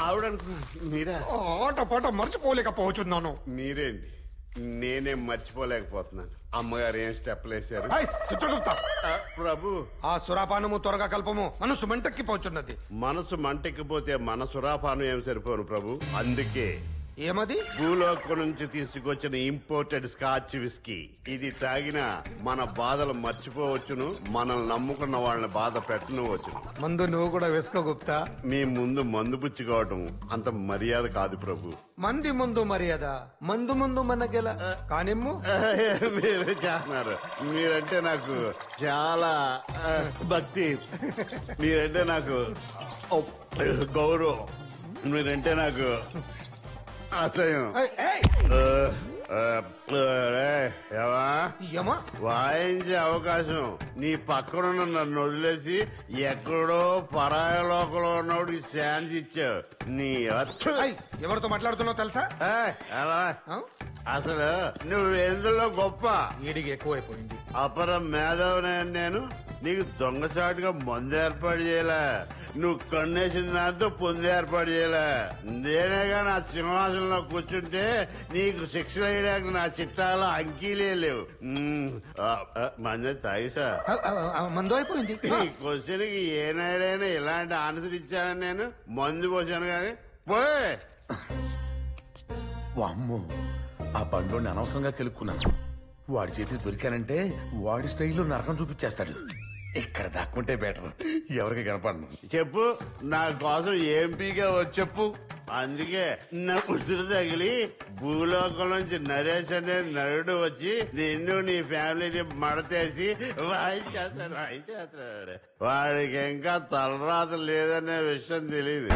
ఆవిడనుకున్నా మీరా? ఆటపాట మర్చిపోలేకపోతున్నాను. మీరేంటి? నేనేం మర్చిపోలేకపోతున్నాను. అమ్మగారు ఏం స్టెప్లు వేశారు? ప్రభు, ఆ సురాపానము త్వరగా కల్పము. మనసు మంటెక్కిపోతున్నది. మనసు మంటెక్కిపోతే మన సురాపానం ఏం సరిపోను ప్రభు. అందుకే ఏమది? భూలోకం నుంచి తీసుకొచ్చిన ఇంపోర్టెడ్ స్కాచ్ విస్కీ. ఇది తాగినా మన బాధలు మర్చిపోవచ్చును, మనల్ని నమ్ముకున్న వాళ్ళని బాధ పెట్టనవచ్చును. మందు నువ్వు కూడా వేసుకో గుప్తా. మీ ముందు మందు పుచ్చుకోవటం అంత మర్యాద కాదు ప్రభు. మంది ముందు మర్యాద, మందు ముందు మనకెలా? కానిమ్ము. మీరు చేస్తున్నారు. మీరంటే నాకు చాలా భక్తి. మీరంటే నాకు గౌరవం. మీరంటే నాకు అసహ్యం. వాయించే అవకాశం నీ పక్కనున్న నన్ను వదిలేసి ఎక్కడో పరాయ లోకంలో ఉన్నవాడికి ఛాన్స్ ఇచ్చావు. నీ ఎవరితో మాట్లాడుతున్నావు తెలుసా? ఎలా అసలు నువ్వు ఎందులో గొప్ప? వీడికి ఎక్కువైపోయింది. అపరం మేధావినే నేను. నీకు దొంగసాటుగా మందు ఏర్పాటు చేయలే, నువ్వు కన్నేసిన దాంతో పొందు ఏర్పాటు చేయలే. నేనేగా నా సింహాసనంలో కూర్చుంటే నీకు శిక్షలు వేయడానికి నా చిట్టాలో అంకీలే లేవు. మంది తాగిసా? మందు అయిపోయింది. ఈ క్వశ్చన్ కి ఏనాడైనా ఇలాంటి ఆన్సర్ ఇచ్చానని నేను మందు పోసాను కానీ పోయే. అమ్మో, ఆ బండ్లోని అనవసరంగా కెలుక్కున్నాను. వాడి చేతికి దొరికానంటే వాడి స్టైల్లో నరకం చూపించేస్తాడు. ఇక్కడ దాక్కుంటే బెటర్, ఎవరికి కనపడను. చెప్పు, నా కోసం ఏం పీగా చెప్పు. అందుకే నా ఉసురు తగిలి భూలోకం నుంచి నరేష్ అనే నరుడు వచ్చి నిన్ను నీ ఫ్యామిలీని మడతేసి వాయించేస్తాడు. వాడికి ఇంకా తలరాత లేదనే విషయం తెలియదు.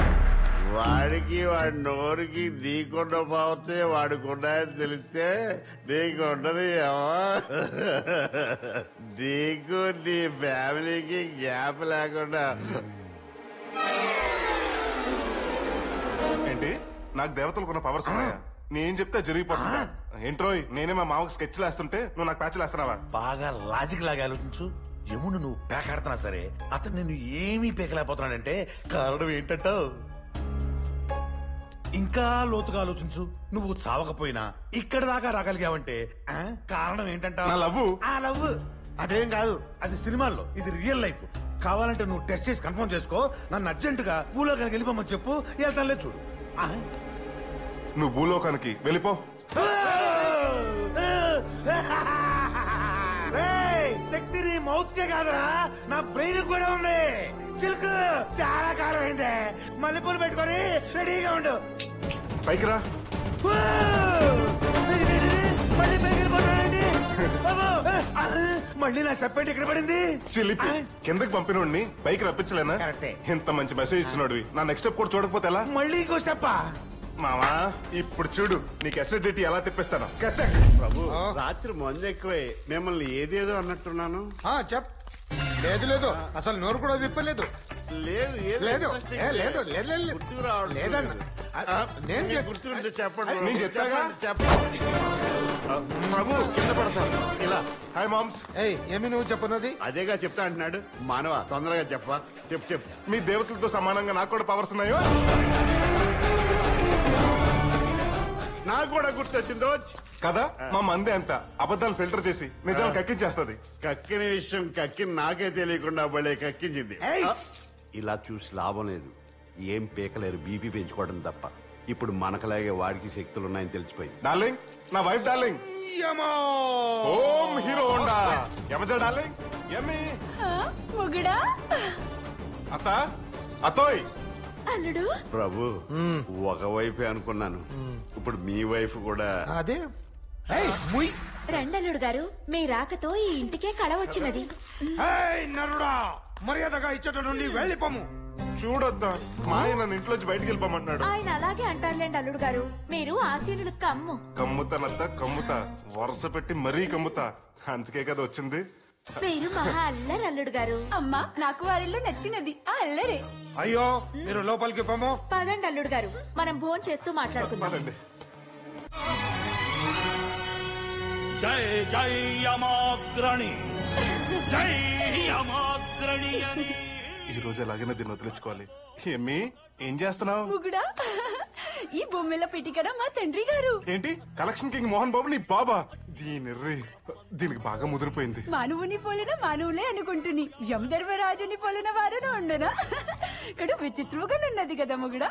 వాడికి వాడి నోరుకి నీకున్న పోతే వాడికి ఉన్నాయని తెలిస్తే నీకుండదు ఏమో. నీకు నీ ఫ్యామిలీకి గ్యాప్ లేకుండా. ఏంటి, నాకు దేవతలకున్న పవర్స్ ఉన్నాయా? నేను చెప్తే జరిగిపోతుందా? ఏంట్రోయ్, నేనే మా మామకు స్కెచ్లు వేస్తుంటే నువ్వు నాకు ప్యాచ్లు వేస్తున్నావా? బాగా లాజిక్ లాగా ఆలోచించు. యమును నువ్వు పేకాడుతున్నా సరే అతను నేను ఏమీ పేకలేకపోతున్నాడంటే కారణం ఏంటంటావు? ఇంకా లోతుగా ఆలోచించు. నువ్వు చావకపోయినా ఇక్కడ దాకా రాగలిగావంటే కారణం ఏంటంటావు? లవ్ అదేం కాదు, అది సినిమాల్లో, ఇది రియల్ లైఫ్. కావాలంటే నువ్వు టెస్ట్ చేసి కన్ఫర్మ్ చేసుకో. నన్ను అర్జెంటుగా భూలోకానికి వెళ్ళిపోమని చెప్పు, వెళ్తానులే. చూడు, నువ్వు భూలోకానికి వెళ్ళిపో. శక్తి నీ మౌత్ కే కాదురా, నా బ్రెయిన్ కూడా ఉంది. సిల్క్ చాలా కాలం అయిందే. మల్లెపూలు పెట్టుకొని రెడీగా ఉండు. పైకి రా. మళ్ళీ నా చెప్పేటి ఇక్కడ పడింది. చిలిపి, కిందకి పంపినోడిని పైకి రప్పించలేనా? ఇంత మంచి మెసేజ్ ఇచ్చినోడివి నా నెక్స్ట్ స్టెప్ కూడా చూడకపోతే ఎలా? మళ్ళీ ఇంకో స్టెప్పా? మావా, ఇప్పుడు చూడు నీకు అసిడిటీ ఎలా తెప్పిస్తాను. ప్రభు, రాత్రి మందు ఎక్కువై మిమ్మల్ని ఏదేదో అన్నట్టున్నాను. చెప్. లేదు లేదు, అసలు నోరు కూడా విప్పలేదు. లేదు లేదు లేదు గుర్తుకు రావడం లేదన్న. నేను గుర్తుంటే చెప్పండి. నేను చెప్పాగా. చెప్పండి ప్రభు, కింద పడతాను ఇలా. Hi moms. ఏమి నువ్వు చెప్పన్నది? అదేగా చెప్తా అంటున్నాడు. మానవ, తొందరగా చెప్పా. చెప్పు. మీ దేవతలతో సమానంగా నాకు కూడా పవర్స్ ఉన్నాయో? నాకు కూడా గుర్తొచ్చిందో కదా. మా మందే అంత అబద్ధాలు ఫిల్టర్ చేసి నిజాలు కక్కించేస్తుంది. కక్కిన విషయం నాకే తెలియకుండా భలే కక్కించింది. ఇలా చూసి లాభం లేదు. ఏం పీకలేరు, బీపీ పెంచుకోవడం తప్ప. ఇప్పుడు మనకలాగే వాడికి శక్తులున్నాయని తెలిసిపోయింది. డార్లింగ్, నా వైఫ్ డార్లింగ్. ఓం హీరో హోండా. యమజా డార్లింగ్. యమ్మీ మొగుడా. అత్త, అత్తోయ్. అల్లుడు. ప్రభు, ఒక వైఫే అనుకున్నాను, ఇప్పుడు మీ వైఫ్ కూడా. అదే రండల్లుడు గారు, మీ రాకతో ఈ ఇంటికే కళ వచ్చినది. నరుడా, మర్యాదగా ఇచ్చట నుండి వెళ్ళిపోము. చూడొద్దా, మా ఆయన నన్ను ఇంట్లోంచి బయటికి వెళ్ళిపోమంటున్నాడు. ఆయన అలాగే అంటారులేండి అల్లుడు గారు. మీరు ఆసీనులు కమ్ము. కమ్ముతానత్త, కమ్ముతా. వరుస పెట్టి మరీ కమ్ముతా. అందుకే కదా వచ్చింది. మీరు మహా అల్లరి అల్లుడు గారు. అమ్మా, నాకు వారిల్లో నచ్చినది ఆ అల్లరే. అయ్యో, మీరు లోపలికి పోము. పదండి అల్లుడు గారు, మనం భోజనం చేస్తూ మాట్లాడుకుందాం. జై జై యమాగ్రణి, జై యమాగ్రణి అని ఈ రోజు ఎలాగైనా దీన్ని వదిలించుకోవాలి. ఏమి ఏం చేస్తున్నావు? ముగుడా ఈ బొమ్మెల పిటికన మా తండ్రి గారు. ఏంటి కలెక్షన్ కింగ్ మోహన్ బాబు నీ బాబా? దీనికి బాగా ముదిరిపోయింది. మానవుని పోలిన మానవులే అనుకుంటుని యమధర్మరాజుని పోలిన వారును ఉండనా? ఇక్కడ విచిత్రంగా ఉన్నది కదా ముగుడా.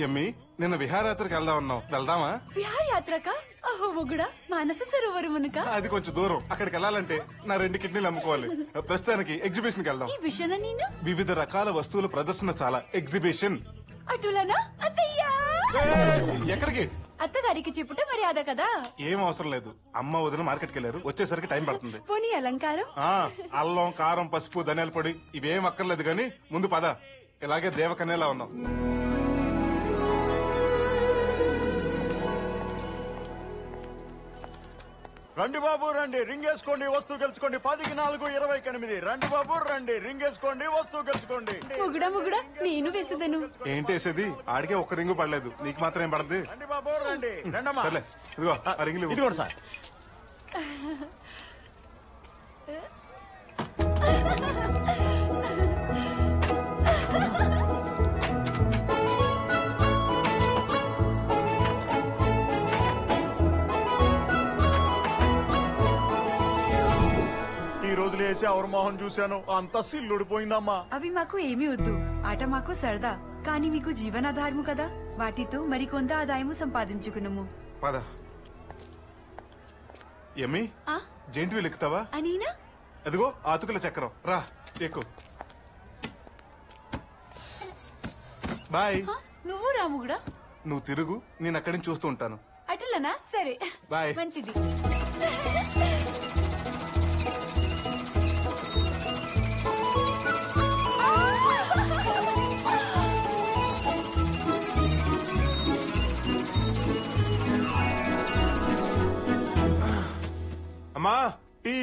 ఎమ్మి నిన్న విహారయాత్రకు వెళ్దాం అన్నావు, వెళ్దామా? విహారయాత్రక? అహో ముగుడా, మానస సరోవరమునక? అది కొంచెం దూరం. అక్కడికి వెళ్ళాలంటే నా 2 కిడ్నీలు అమ్ముకోవాలి. ప్రస్తుతానికి ఎగ్జిబిషన్ కి వెళ్దాం. ఈ విషయం నేను వివిధ రకాల వస్తువుల ప్రదర్శన, చాలా ఎగ్జిబిషన్. అటులనా అత్తయ్యా? ఎక్కడికి? అత్తగారికి చెప్పుట మర్యాద కదా. ఏం అవసరం లేదు. అమ్మ వదిన మార్కెట్కి వెళ్ళారు, వచ్చేసరికి టైం పడుతుంది. పోనీ అలంకారం? అల్లం, కారం, పసుపు, ధనియాల పొడి ఇవేం అక్కర్లేదు గాని ముందు పద. ఇలాగే దేవకన్యలా ఉన్నాం. రండి బాబు రండి, రింగేసుకోండి, వస్తువు గెలుచుకోండి. 10కి 4 20కి 8. రండి బాబు రండి, రింగేసుకోండి, వస్తువు గెలుచుకోండి. ముగుడా ముగుడా, నేను వేసేదను. ఏంటి వేసేది? ఆడికే ఒక్క రింగు పడలేదు, నీకు మాత్రం ఏం పడద్ది? రండి బాబు రండి, రండమ్మా. సర్లే, ఇదిగో ఆ రింగులు ఇదిగోండి సార్. ఈ రోజులు వేసి అవరు మోహన్ చూశాను, అంతా సిల్లుడిపోయిందమ్మా. అవి మాకు ఏమీ వద్దు, ఆట మాకు సరదా. కానీ మీకు జీవనాధారము కదా, వాటితో మరికొంత ఆదాయము సంపాదించుకున్నాము. పద. ఎమ్మి జెంట్ వీల్ ఎక్కుతావా? అనీనా? అదిగో ఆతుకుల చక్రం, రా ఎక్కు. బాయ్. నువ్వు రాముగుడా? నువ్వు తిరుగు, నేను అక్కడి నుంచి చూస్తూ ఉంటాను. అటులనా? సరే, బాయ్. మంచిది. అమ్మా టీ.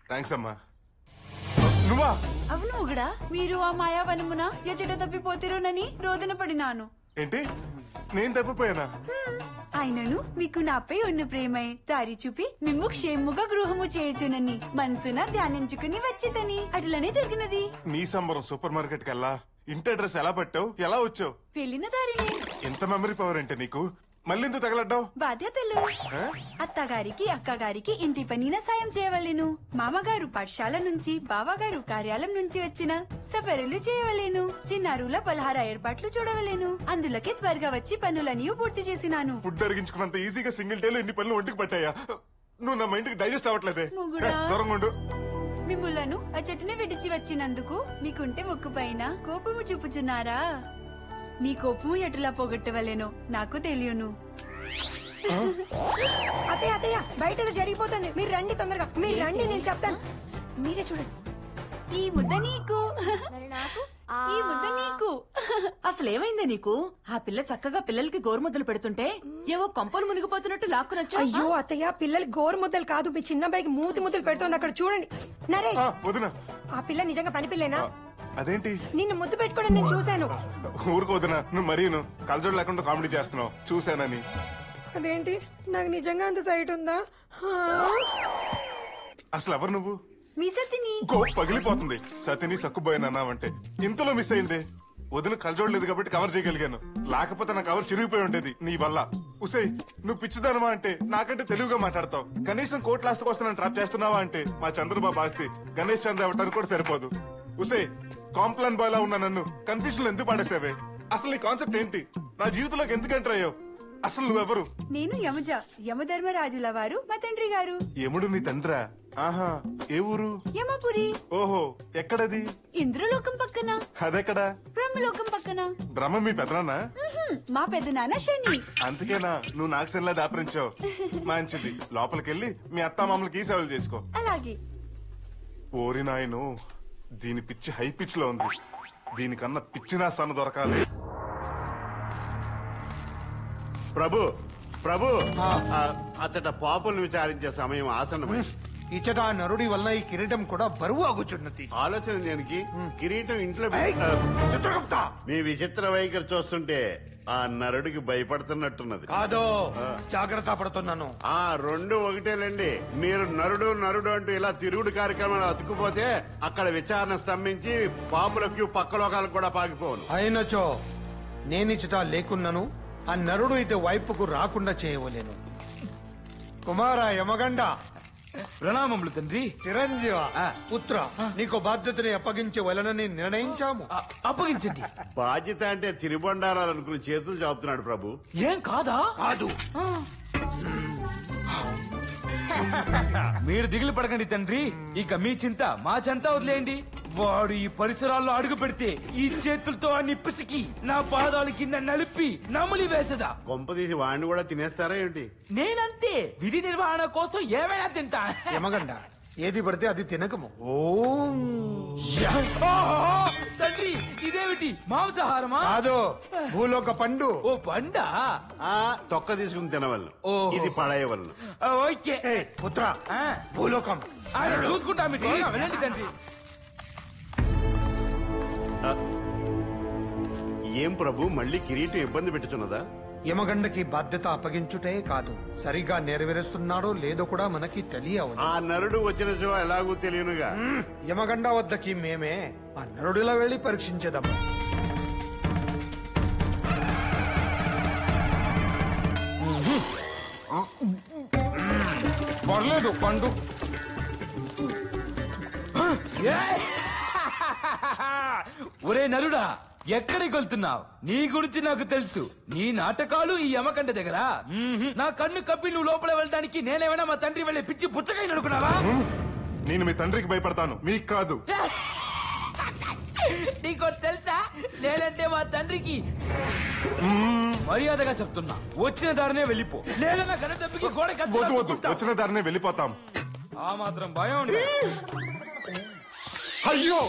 థ్యాంక్స్ అమ్మా. నువ్వా? అవును ముగుడా, మీరు ఆ మాయావనమున ఎచ్చట తప్పిపోతిరోనని రోదన పడినాను. ఏంటి నేను తప్పిపోయానా? ఆయనను మీకు నాపై ఉన్న ప్రేమై దారి చూపి మిమ్ము క్షేముగా గృహము చేర్చునని మనసున ధ్యానించుకుని వచ్చితని. అట్లనే జరిగినది. నీ సంబరం సూపర్ మార్కెట్ కల్లా ఇంటి అడ్రస్ ఎలా పట్టావు? ఎలా వచ్చావు? వెళ్ళిన దారిని. ఎంత మెమరీ పవర్ అంటే నీకు? మళ్ళీ ఎందుకు తగలడ్డావు? బాధ్యతలు. అత్తగారికి అక్కగారికి ఇంటి పనిన సాయం చేయవలేను. మామగారు పాఠశాల నుంచి, బావగారు కార్యాలయం నుంచి వచ్చిన సఫరులు చేయవలేను. చిన్నారుల పలహార ఏర్పాట్లు చూడవలేను. అందులకే త్వరగా వచ్చి పనులన్నీ పూర్తి చేసినాను. ఫుడ్ అరిగించుకున్నంత ఈజీగా సింగిల్ డేలో ఇన్ని పనులు ఒంటికి పట్టాయా? నువ్వు నా మైండ్కి డైజెస్ట్ అవ్వట్లేదే. ముగుడా. దూరంగా ఉండు. మిమ్ములను ఆ చెట్టుని విడిచి వచ్చినందుకు మీకుంటే ముక్కు పైన కోపము చూపుచున్నారా? మీ కోపము ఎటులా పోగొట్టవలేనో నాకు తెలియను. అత్తయ్య అత్తయ్య, బయట ఏదో జరిగిపోతుంది. మీరు రండి, తొందరగా మీరు రండి, నేను చెప్తాను. మీరే చూడండి. ఈ ముద్ద నీకు, ఈ ముద్ద నీకు. అసలేమైందే నీకు? ఆ పిల్ల చక్కగా పిల్లలకి గోరుముద్దలు పెడుతుంటే ఏవో కొంపలు మునిగిపోతున్నట్టు లాక్కునొచ్చు. అయ్యో అత్తయ్య, పిల్లలు గోరు ముద్దలు కాదు, మీ చిన్న అబ్బాయికి మూతి ముద్దలు పెడుతోంది. అక్కడ చూడండి. నరేష్, వదినా, ఆ పిల్ల నిజంగా పని పిల్లేనా? అదేంటి నిన్ను ముద్దు పెట్టుకోవడం నేను చూశాను. ఊరుకు వదినా, నువ్వు మరీను కలజోడు లేకుండా కామెడీ చేస్తున్నావు. చూశానని. అదేంటి, నాకు నిజంగా అంత సైట్ ఉందా? అసలు ఎవరు నువ్వు? మీ సతిని. పగిలిపోతుంది. సతిని సక్కుపోయినావంటే ఇంతలో మిస్ అయింది. వదిన కలజోడలేదు కాబట్టి కవర్ చేయగలిగాను, లేకపోతే నా కవర్ చిరిగిపోయి ఉండేది నీ వల్ల. ఉసే, నువ్వు పిచ్చిదానవా అంటే నాకంటే తెలుగుగా మాట్లాడతావు. కనీసం కోర్టు లాస్ట్ కోసం ట్రాప్ చేస్తున్నావా అంటే మా చంద్రబాబు ఆస్తి గణేష్ చంద్ర అవ్వటానికి కూడా సరిపోదు. ఉసే, కాంప్లాన్ బాయ్ లా ఉన్న నన్ను కన్ఫ్యూజన్ ఎందుకు పడేసావే? అసలు నీ కాన్సెప్ట్ ఏంటి? నా జీవితంలోకి ఎందుకు ఎంటర్ అయ్యావు? అసలు నువ్వెవరు? నేను యమజ, యమధర్మరాజుల వారు మా తండ్రి గారు. యముడు నీ తండ్రా? ఆహా, ఏ ఊరు? యమపురి. ఓహో, ఎక్కడది? ఇంద్రలోకం పక్కన. అదెక్కడా? బ్రహ్మలోకం పక్కన. బ్రహ్మ మీ పెదనాన్న? మా పెద్దనాన్న శని. అందుకేనా నువ్వు నాకు సెన్లా దాపరించావు? మంచిది, లోపలికెళ్ళి మీ అత్తామామలకి సేవలు చేసుకో. అలాగే. ఓరి నాయను, దీని పిచ్చి హై పిచ్ లో ఉంది. దీనికన్నా పిచ్చినా సన్న దొరకాలి. ప్రభు ప్రభు, అతట పాపులను విచారించే సమయం ఆసన్నమైంది. ఇచ్చట ఆ నరుడి వల్ల ఈ కిరీటం కూడా బరువు అగుచున్నది. ఆలోచన దేనికి? కిరీటం ఇంట్లో చిత్రగుప్త మీ విచిత్ర వైఖరి చూస్తుంటే ఆ నరుడికి భయపడుతున్నట్టున్నది. కాదో జాగ్రత్త పడుతున్నాను. ఆ రెండు ఒకటేలండి. మీరు నరుడు నరుడు అంటూ ఇలా తిరుగుడు కార్యక్రమాలు అతుక్కుపోతే అక్కడ విచారణ స్తంభించి పాముల క్యూ పక్క లోకాలకు కూడా పాకిపోను. అయినచో నేనిచ్చట లేకున్నాను ఆ నరుడు ఇటు వైపుకు రాకుండా చేయవలేను. కుమార యమగండ, ప్రణామములు తండ్రి. చిరంజీవ పుత్ర, నీకు బాధ్యతని అప్పగించవలనని నిర్ణయించాము. అప్పగించండి. బాధ్యత అంటే తిరుబండారాలు అనుకుని చేతులు చాపుతున్నాడు ప్రభు. ఏం కాదా? కాదు. మీరు దిగులు పడకండి తండ్రి. ఇక మీ చింత మా చింత వదిలేయండి. వాడు ఈ పరిసరాల్లో అడుగు పెడితే ఈ చేతులతో అన్ని పిసికి నా పాదాల కింద నలిపి నములి వేసదా. కొంపదీసి వాడిని కూడా తినేస్తారా ఏంటి? నేనంతే. విధి నిర్వహణ కోసం ఏమైనా తింటా. యమగండ, ఏది పడితే అది తినకము. తండ్రి, ఇదేమిటి మాంసాహారమా? కాదు, భూలోక పండు. ఓ పండా? తొక్క తీసుకుని తినవలను, ఓహో. ఇది పడేయవలను. ఓకే పుత్ర, భూలోకం చూసుకుంటా. వినండి తండ్రి. ఏం ప్రభు, మళ్ళీ కిరీటం ఇబ్బంది పెట్టుచున్నదా? యమగండకి బాధ్యత అప్పగించుటే కాదు, సరిగా నెరవేరుస్తున్నాడో లేదో కూడా మనకి తెలియవు. ఆ నరుడు వచ్చిన చో ఎలాగూ తెలియనుగా. యమగండ వద్దకి మేమే ఆ నరుడిలో వెళ్లి పరీక్షించేదాము. పర్లేదు పండు. ఒరే నరుడా, ఎక్కడికి వెళ్తున్నావు? నీ గురించి నాకు తెలుసు. నీ నాటకాలు ఈ యమకండ దగ్గర. నా కన్ను కప్పి నువ్వు లోపల వెళ్ళడానికి నేనేమైనా మా తండ్రి వెళ్ళి పిచ్చి పుచ్చకాయ అనుకున్నావా? నేను మీ తండ్రికి భయపడతాను, మీకు కాదు. నీకో తెలుసా, నేనంటే మా తండ్రికి మర్యాదగా చెప్తున్నా. వచ్చిన దారినే వెళ్ళిపో, లేదా నా గన దెబ్బకి గోడ వద్దు వద్దు, వచ్చిన దారినే వెళ్ళిపోతాం. ఆ మాత్రం భయం ఉంది. అయ్యో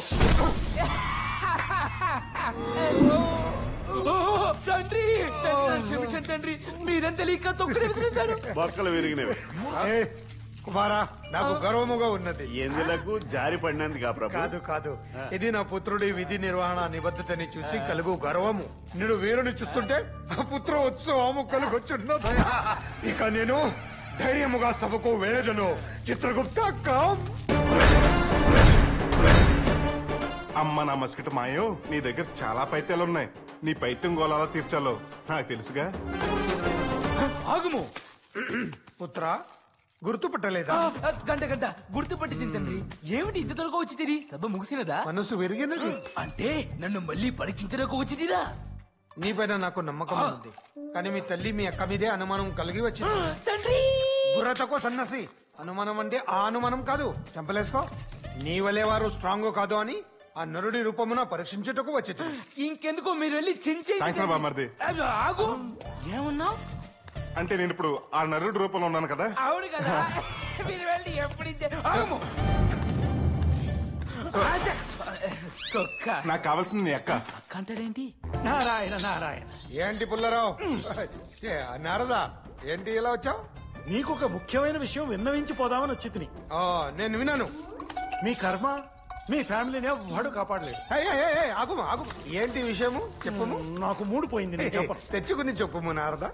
తండ్రి, క్షమించండి తండ్రి. మీరెంత లీక తొక్కడే బొక్కలు విరిగినవి. కుమారా, నాకు గర్వముగా ఉన్నది. ఎందులకు జారి పడినందుకు ప్రభు? కాదు కాదు, ఇది నా పుత్రుడి విధి నిర్వహణ నిబద్ధతని చూసి కలుగు గర్వము. నేను వీరుని చూస్తుంటే ఆ పుత్ర ఉత్సవము కలుగొచ్చున్నది. ఇక నేను ధైర్యముగా సభకు వెళ్ళదను. చిత్రగుప్త కామ్. అమ్మ నా మస్కిట మాయో, నీ దగ్గర చాలా పైత్యాలున్నాయి. నీ పైత్యం గోళాలా తీర్చాలో నాకు తెలుసుగా. ఆగుము పుత్ర, గుర్తుపట్టలేదా? గంట గంట గుర్తుపట్టి తండ్రి. ఏమిటి ఇంత త్వరగా వచ్చి తిరిగి? సభ ముగిసినదా? మనసు విరిగినది. అంటే నన్ను మళ్ళీ పరీక్షించడానికి వచ్చి తీరా? నీపైన నాకు నమ్మకం ఉంది, కానీ మీ తల్లి మీ అక్క మీదే అనుమానం కలిగి వచ్చింది. తండ్రి, బుర్రతకో సన్నసి. అనుమానం అంటే ఆ అనుమానం కాదు, చంపలేసుకో. నీ వలే వారు స్ట్రాంగ్ కాదు అని ఆ నరుడి రూపమున పరీక్షించుటకు వచ్చింది. ఇంకెందుకో మీరు వెళ్ళి చించే. ఆగు. ఏమన్నావు? అంటే నేను ఇప్పుడు ఆ నరుడి రూపంలో ఉన్నాను కదా. అవును కదా. మీరు వెళ్ళి ఎప్పుడైతే నాకు కావాల్సింది నీ అక్క. కంటాడేంటి? నారాయణ నారాయణ. ఏంటి పుల్లారావు, నారదా, ఏంటి ఇలా వచ్చావు? నీకొక ముఖ్యమైన విషయం విన్నవించిపోదామని వచ్చి తిని. నేను విన్నాను. మీ కర్మ మీ ఫ్యామిలీని ఎవ్వడు కాపాడలేదు. ఆగు ఆగు, ఏంటి విషయము చెప్పము. నాకు మూడు పోయింది, నేను చెప్పను. తెచ్చుకుని చెప్పుము నారదా.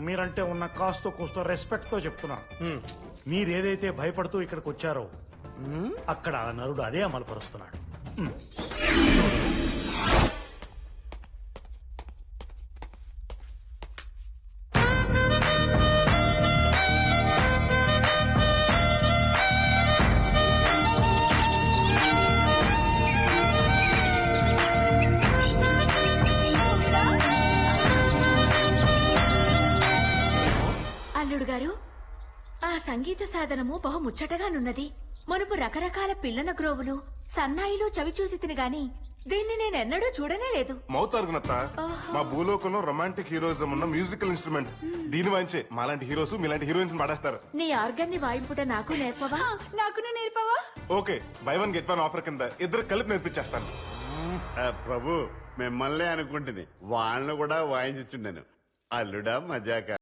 మీరంటే ఉన్న కాస్తో కూస్తో రెస్పెక్ట్ తో చెప్తున్నాను. మీరేదైతే భయపడుతూ ఇక్కడికి వచ్చారో అక్కడ ఆ నరుడు అదే అమలుపరుస్తున్నాడు. అల్లుడు గారు, ఆ సంగీత సాధనము బహు ముచ్చటగానున్నది. మునుపు రకరకాల పిల్లన గ్రోవులు సన్నాయిలు చవి చూసి తిని గాని దీన్ని నేనెన్నడూ చూడనే లేదు. మౌతారుగునత్త, మా భూలోకంలో రొమాంటిక్ హీరోయిజం ఉన్న మ్యూజికల్ ఇన్స్ట్రుమెంట్. దీని వాయించే మాలాంటి హీరోస్ మీలాంటి హీరోయిన్స్ పాడేస్తారు. నీ ఆర్గన్ ని వాయింపుట నాకు నేర్పవా? నాకు నేర్పవా? Okay, buy one get one offer కింద ఇద్దరు కలిపి నేర్పించేస్తాను. ప్రభు, మిమ్మల్ని అనుకుంటుంది, వాళ్ళను కూడా వాయించుచుండెను. అల్లుడా మజాక.